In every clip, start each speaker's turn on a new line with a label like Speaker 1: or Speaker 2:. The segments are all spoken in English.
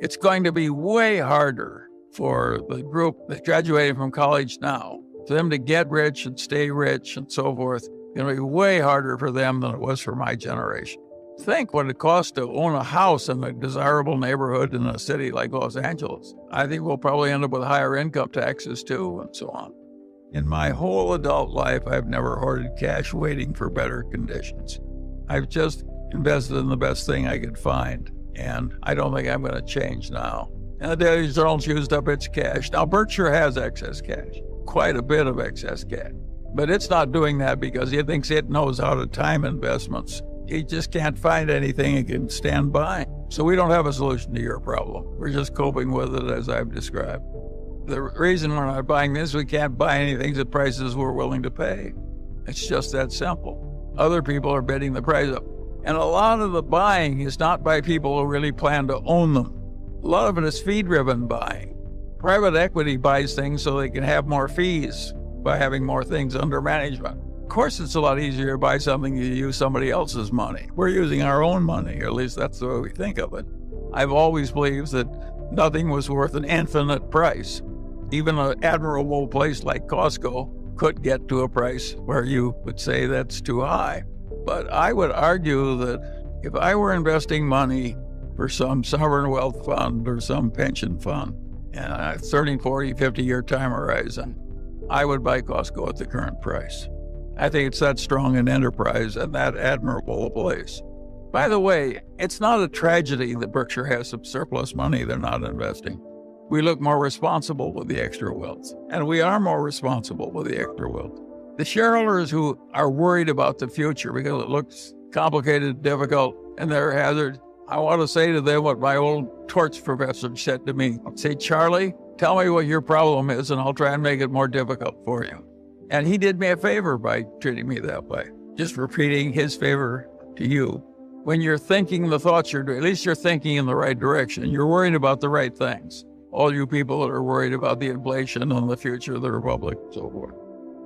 Speaker 1: It's going to be way harder for the group that's graduating from college now, for them to get rich and stay rich and so forth. It's going to be way harder for them than it was for my generation. Think what it costs to own a house in a desirable neighborhood in a city like Los Angeles. I think we'll probably end up with higher income taxes too, and so on. In my whole adult life, I've never hoarded cash waiting for better conditions. I've just invested in the best thing I could find, and I don't think I'm going to change now. And the Daily Journal's used up its cash. Now, Berkshire has excess cash, quite a bit of excess cash. But it's not doing that because it thinks it knows how to time investments. He just can't find anything it can stand by. So we don't have a solution to your problem. We're just coping with it as I've described. The reason we're not buying this, we can't buy anything at prices we're willing to pay. It's just that simple. Other people are bidding the price up. And a lot of the buying is not by people who really plan to own them. A lot of it is fee-driven buying. Private equity buys things so they can have more fees by having more things under management. Of course, it's a lot easier to buy something you use somebody else's money. We're using our own money, or at least that's the way we think of it. I've always believed that nothing was worth an infinite price. Even an admirable place like Costco could get to a price where you would say that's too high. But I would argue that if I were investing money for some sovereign wealth fund or some pension fund in a 30, 40, 50-year time horizon, I would buy Costco at the current price. I think it's that strong an enterprise and that admirable a place. By the way, it's not a tragedy that Berkshire has some surplus money they're not investing. We look more responsible with the extra wealth, and we are more responsible with the extra wealth. The shareholders who are worried about the future because it looks complicated, difficult, and they're hazard, I want to say to them what my old torts professor said to me. Say, Charlie, tell me what your problem is, and I'll try and make it more difficult for you. And he did me a favor by treating me that way, just repeating his favor to you. When you're thinking the thoughts you're doing, at least you're thinking in the right direction. You're worried about the right things. All you people that are worried about the inflation and the future of the republic and so forth.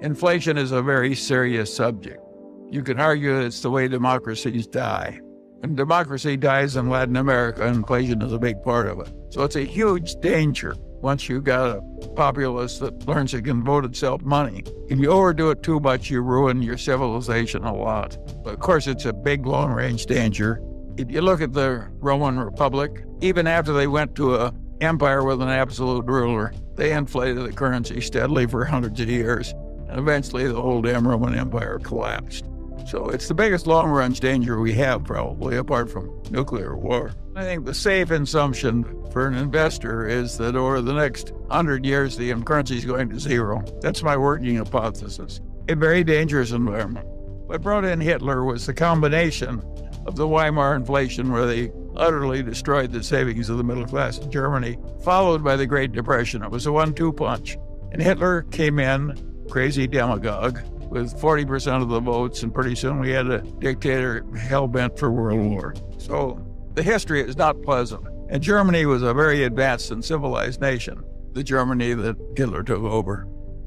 Speaker 1: Inflation is a very serious subject. You could argue it's the way democracies die. When democracy dies in Latin America, inflation is a big part of it. So it's a huge danger once you've got a populace that learns it can vote itself money. If you overdo it too much, you ruin your civilization a lot. But of course, it's a big long-range danger. If you look at the Roman Republic, even after they went to an empire with an absolute ruler, they inflated the currency steadily for hundreds of years. And eventually, the whole damn Roman Empire collapsed. So it's the biggest long-range danger we have, probably, apart from nuclear war. I think the safe assumption for an investor is that over the next 100 years, the currency is going to zero. That's my working hypothesis. A very dangerous environment. What brought in Hitler was the combination of the Weimar inflation, where they utterly destroyed the savings of the middle class in Germany, followed by the Great Depression. It was a 1-2 punch. And Hitler came in, crazy demagogue, with 40% of the votes, and pretty soon we had a dictator hell-bent for world war. So the history is not pleasant. And Germany was a very advanced and civilized nation, the Germany that Hitler took over.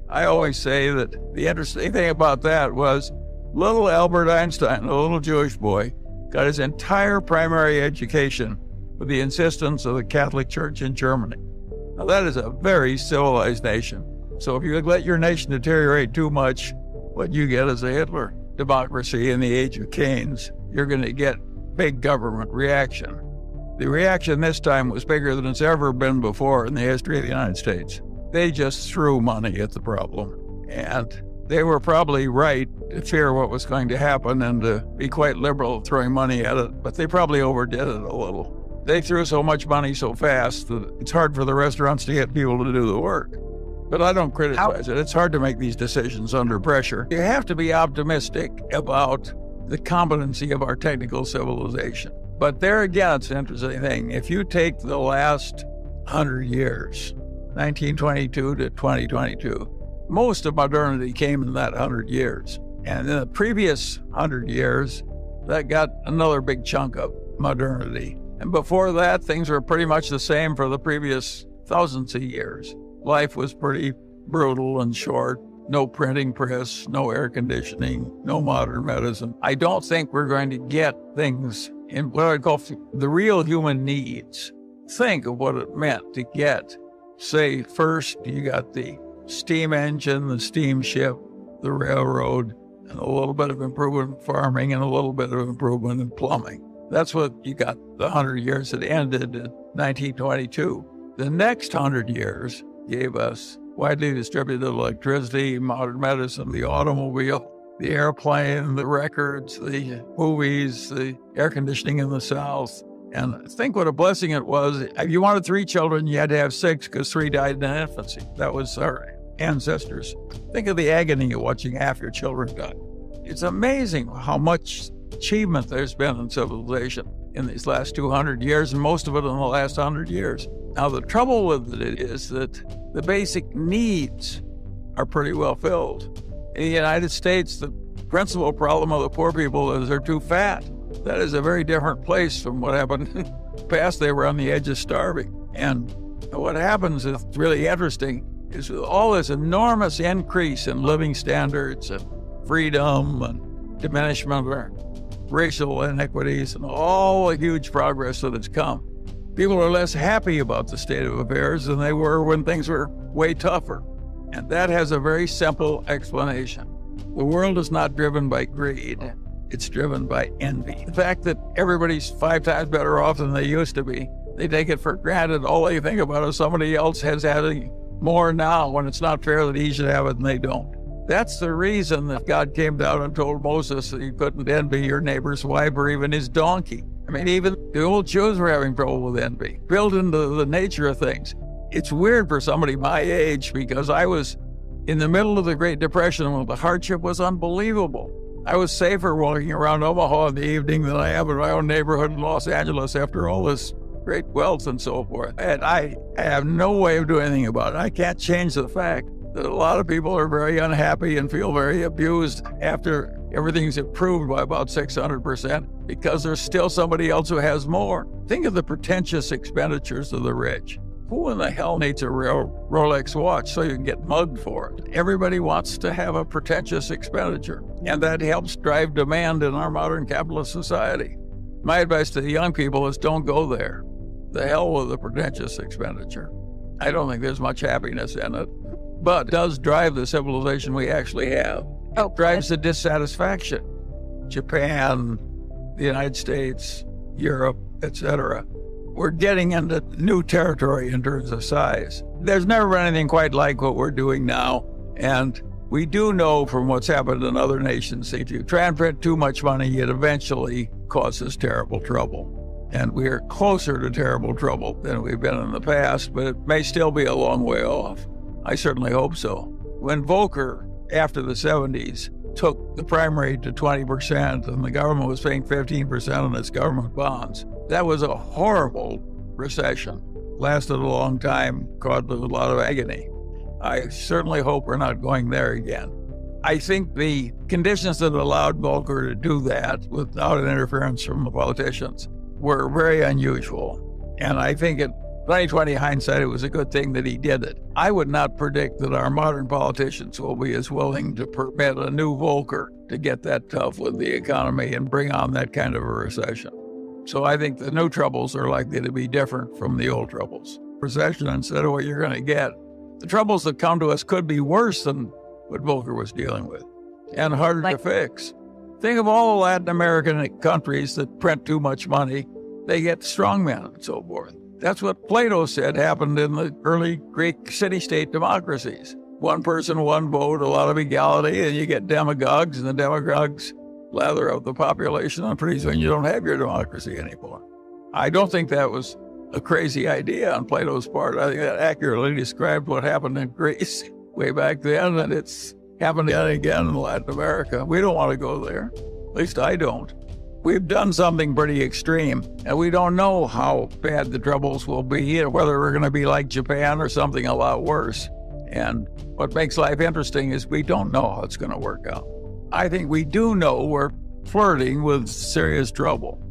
Speaker 1: I always say that the interesting thing about that was little Albert Einstein, a little Jewish boy, got his entire primary education with the insistence of the Catholic Church in Germany. Now that is a very civilized nation. So if you let your nation deteriorate too much, what you get is a Hitler democracy in the age of Keynes. You're going to get big government reaction. The reaction this time was bigger than it's ever been before in the history of the United States. They just threw money at the problem. And they were probably right to fear what was going to happen and to be quite liberal throwing money at it, but they probably overdid it a little. They threw so much money so fast that it's hard for the restaurants to get people to do the work. But I don't criticize it. It's hard to make these decisions under pressure. You have to be optimistic about the competency of our technical civilization. But there again, it's an interesting thing. If you take the last 100 years, 1922 to 2022, most of modernity came in that 100 years. And in the previous 100 years, that got another big chunk of modernity. And before that, things were pretty much the same for the previous thousands of years. Life was pretty brutal and short. No printing press, no air conditioning, no modern medicine. I don't think we're going to get things in what I call the real human needs think of what it meant to get, say, first you got the steam engine, the steamship, the railroad, and a little bit of improvement in farming and a little bit of improvement in plumbing. That's what you got the 100 years that ended in 1922. The next 100 years gave us widely distributed electricity, modern medicine, the automobile, the airplane, the records, the movies, the air conditioning in the South. And think what a blessing it was. If you wanted 3 children, you had to have 6 because 3 died in infancy. That was our ancestors. Think of the agony of watching half your children die. It's amazing how much achievement there's been in civilization in these last 200 years, and most of it in the last 100 years. Now, the trouble with it is that the basic needs are pretty well filled. In the United States, the principal problem of the poor people is they're too fat. That is a very different place from what happened in the past. They were on the edge of starving. And what happens is really interesting is with all this enormous increase in living standards and freedom and diminishment of racial inequities and all the huge progress that has come, people are less happy about the state of affairs than they were when things were way tougher. And that has a very simple explanation. The world is not driven by greed. It's driven by envy. The fact that everybody's 5 times better off than they used to be, they take it for granted. All they think about is somebody else has had more now when it's not fair that he should have it and they don't. That's the reason that God came down and told Moses that you couldn't envy your neighbor's wife or even his donkey. I mean, even the old Jews were having trouble with envy, built into the nature of things. It's weird for somebody my age because I was in the middle of the Great Depression when the hardship was unbelievable. I was safer walking around Omaha in the evening than I am in my own neighborhood in Los Angeles after all this great wealth and so forth. And I have no way of doing anything about it. I can't change the fact that a lot of people are very unhappy and feel very abused after everything's improved by about 600% because there's still somebody else who has more. Think of the pretentious expenditures of the rich. Who in the hell needs a Rolex watch so you can get mugged for it? Everybody wants to have a pretentious expenditure, and that helps drive demand in our modern capitalist society. My advice to the young people is don't go there. The hell with the pretentious expenditure. I don't think there's much happiness in it, but it does drive the civilization we actually have. It drives the dissatisfaction. Japan, the United States, Europe, etc. We're getting into new territory in terms of size. There's never been anything quite like what we're doing now, and we do know from what's happened in other nations that if you try and print too much money, it eventually causes terrible trouble. And we are closer to terrible trouble than we've been in the past, but it may still be a long way off. I certainly hope so. When Volcker, after the 70s, took the prime rate to 20% and the government was paying 15% on its government bonds, that was a horrible recession. Lasted a long time, caused a lot of agony. I certainly hope we're not going there again. I think the conditions that allowed Volcker to do that without an interference from the politicians were very unusual. And I think in 2020 hindsight, it was a good thing that he did it. I would not predict that our modern politicians will be as willing to permit a new Volcker to get that tough with the economy and bring on that kind of a recession. So I think the new troubles are likely to be different from the old troubles. Recession instead of what you're going to get. The troubles that come to us could be worse than what Volcker was dealing with and harder to fix. Think of all the Latin American countries that print too much money. They get strongmen and so forth. That's what Plato said happened in the early Greek city-state democracies. One person, one vote, a lot of equality, and you get demagogues, and the demagogues lather up the population, and pretty soon you don't have your democracy anymore. I don't think that was a crazy idea on Plato's part. I think that accurately described what happened in Greece way back then, and it's happened again in Latin America. We don't want to go there. At least I don't. We've done something pretty extreme, and we don't know how bad the troubles will be, or whether we're going to be like Japan or something a lot worse. And what makes life interesting is we don't know how it's going to work out. I think we do know we're flirting with serious trouble.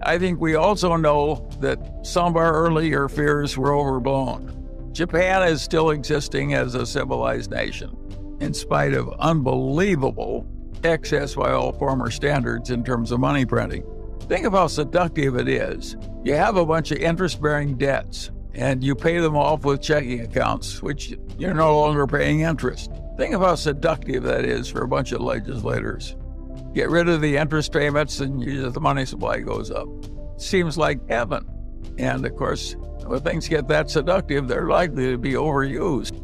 Speaker 1: I think we also know that some of our earlier fears were overblown. Japan is still existing as a civilized nation, in spite of unbelievable excess by all former standards in terms of money printing. Think of how seductive it is You have a bunch of interest-bearing debts, and you pay them off with checking accounts, which you're no longer paying interest. Think of how seductive that is for a bunch of legislators. Get rid of the interest payments and the money supply goes up. Seems like heaven. And of course, when things get that seductive, they're likely to be overused.